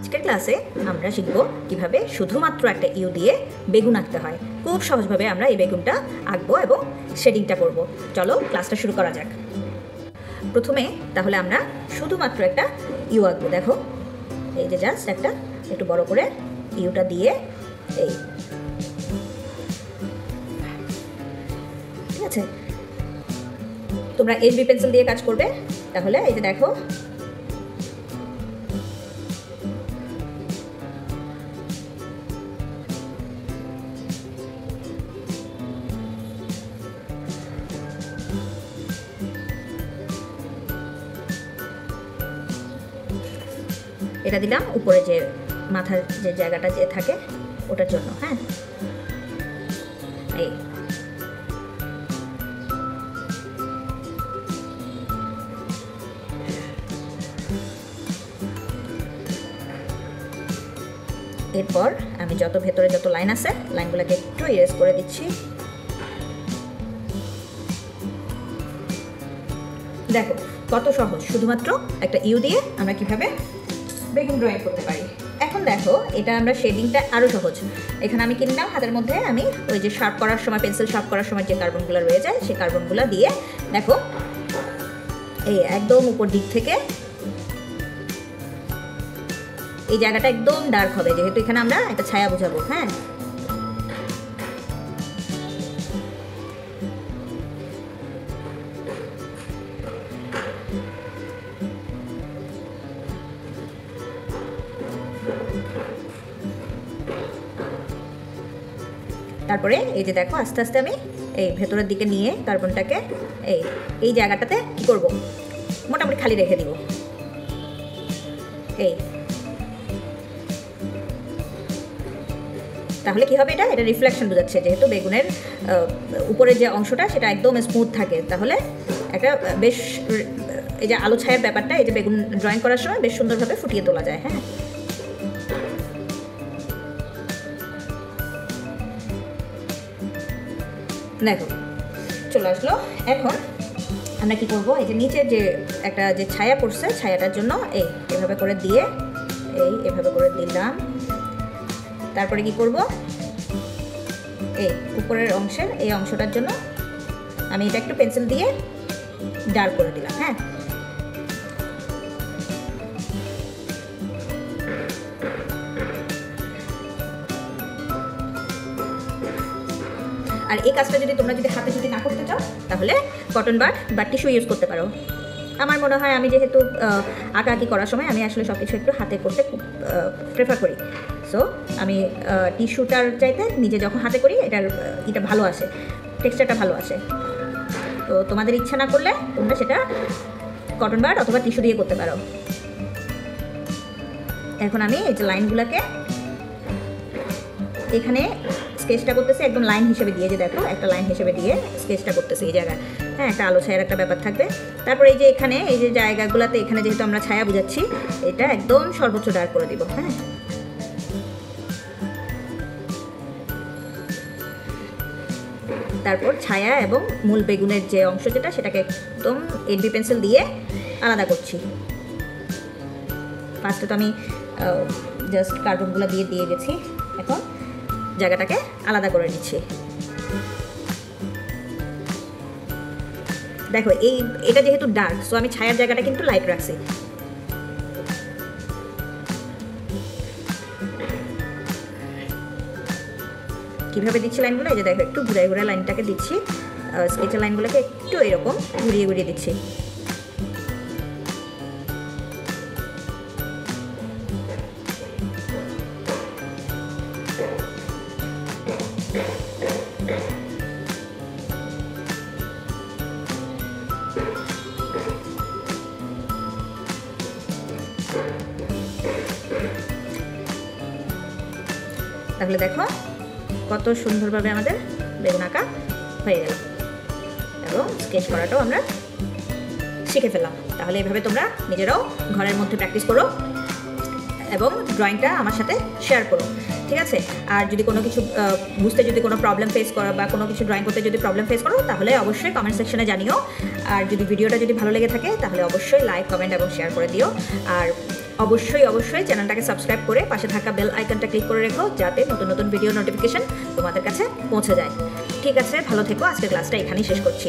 আজকের ক্লাসে আমরা শিখব কিভাবে শুধুমাত্র একটা ইউ দিয়ে বেগুন আঁকতে হয়। খুব সহজভাবে আমরা এই বেগুনটা আঁকবো এবং শেডিংটা করব। চলো ক্লাসটা শুরু করা যাক। প্রথমে তাহলে আমরা শুধুমাত্র একটা ইউ আঁকবো। দেখো এই যে জাস্ট একটা একটু বড় করে ইউটা দিয়ে এই, ঠিক আছে। তোমরা HB পেন্সিল দিয়ে কাজ করবে। তাহলে এই যে দেখো এটা দিলাম উপরে যে মাথার যে জায়গাটা যে থাকে ওটার জন্য। হ্যাঁ, এই এরপর আমি যত ভেতরে যত লাইন আছে লাইনগুলোকে একটু ইরেজ করে দিচ্ছি। দেখো কত সহজ, শুধুমাত্র একটা ইউ দিয়ে আমরা কিভাবে বেগুন ড্রয়িং করতে পারি। এখন দেখো এটা আমরা শেডিংটা আরও সহজ। এখানে আমি কিনলাম হাতের মধ্যে, আমি ওই যে শার্প করার সময় পেন্সিল শার্প করার সময় যে কার্বনগুলো রয়ে যায় সেই কার্বনগুলো দিয়ে দেখো এই একদম উপর দিক থেকে এই জায়গাটা একদম ডার্ক হবে, যেহেতু এখানে আমরা একটা ছায়া বোঝাবো। হ্যাঁ, তারপরে এই যে দেখো আস্তে আস্তে আমি এই ভেতরের দিকে নিয়ে কার্বনটাকে এই জায়গাটাতে কি করব, মোটামুটি খালি রেখে দিব। এই তাহলে কি হবে, এটা রিফ্লেকশন বোঝাচ্ছে, যেহেতু বেগুনের উপরের যে অংশটা সেটা একদম স্মুথ থাকে। তাহলে একটা বেশ এই যে আলো ছায়ার ব্যাপারটা এই যে বেগুন ড্রয়িং করার সময় বেশ সুন্দরভাবে ফুটিয়ে তোলা যায়। হ্যাঁ, দেখো চলে আসলো। এখন আমরা কি করব, এই যে নিচের যে একটা যে ছায়া পড়ছে ছায়াটার জন্য এভাবে করে দিয়ে এভাবে করে দিলাম। তারপরে কি করব, এই উপরের অংশের এই অংশটার জন্য আমি এটা একটু পেন্সিল দিয়ে ডার্ক করে দিলাম। হ্যাঁ, আর এই কাজটা যদি তোমরা হাতে যদি না করতে চাও তাহলে কটন বাড বা টিস্যু ইউজ করতে পারো। আমার মনে হয় আমি যেহেতু আঁকাআঁকি করার সময় আমি আসলে সব কিছু একটু হাতে করতে খুব প্রেফার করি। সো আমি টিস্যুটার চাইতে নিজে যখন হাতে করি এটা ভালো আসে, টেক্সচারটা ভালো আসে। তো তোমাদের ইচ্ছা না করলে তোমরা সেটা কটন বাড অথবা টিস্যু দিয়ে করতে পারো। এখন আমি এই যে লাইনগুলোকে এখানে স্কেচটা করতেছি একদম লাইন হিসেবে দিয়ে, যে দেখো একটা লাইন হিসেবে দিয়ে স্কেচটা করতেছি এই জায়গায়। হ্যাঁ, একটা আলো ছায়ার একটা ব্যাপার থাকবে। তারপর এই যে এখানে এই যে জায়গাগুলোতে এখানে যেহেতু আমরা ছায়া বুঝাচ্ছি এটা একদম সর্বোচ্চ ডার্ক করে দিব। হ্যাঁ, তারপর ছায়া এবং মূল বেগুনের যে অংশ যেটা সেটাকে একদম HB পেন্সিল দিয়ে আলাদা করছি। ফার্স্টে তো আমি জাস্ট কার্বনগুলো দিয়ে গেছি, এখন জায়গাটাকে আলাদা করে নিচ্ছি। দেখো এটা যেহেতু ডার্ক, সো আমি ছায়ার জায়গাটা কিন্তু লাইট রাখছি। কিভাবে দিচ্ছি লাইনগুলো, এই যে দেখো একটু ঘুরে ঘুরে লাইনটাকে দিচ্ছি, স্কেচের লাইনগুলোকে একটু এরকম ঘুরিয়ে ঘুরিয়ে দিচ্ছি। তাহলে দেখো কত সুন্দরভাবে আমাদের বেগুন আঁকা হয়ে গেল এবং স্কেচ করাটাও আমরা শিখে ফেললাম। তাহলে এভাবে তোমরা নিজেরাও ঘরের মধ্যে প্র্যাকটিস করো এবং ড্রয়িংটা আমার সাথে শেয়ার করো, ঠিক আছে। আর যদি কোনো কিছু বুঝতে যদি কোনো প্রবলেম ফেস করো বা কোনো কিছু ড্রয়িং করতে যদি প্রবলেম ফেস করো তাহলে অবশ্যই কমেন্ট সেকশনে জানিও। আর যদি ভিডিওটা যদি ভালো লেগে থাকে তাহলে অবশ্যই লাইক, কমেন্ট এবং শেয়ার করে দিও। আর অবশ্যই অবশ্যই চ্যানেলটাকে সাবস্ক্রাইব করে পাশে থাকা বেল আইকনটা ক্লিক করে রেখো, যাতে নতুন নতুন ভিডিও নোটিফিকেশন তোমাদের কাছে পৌঁছে যায়। ঠিক আছে, ভালো থেকো। আজকের ক্লাসটা এখানেই শেষ করছি।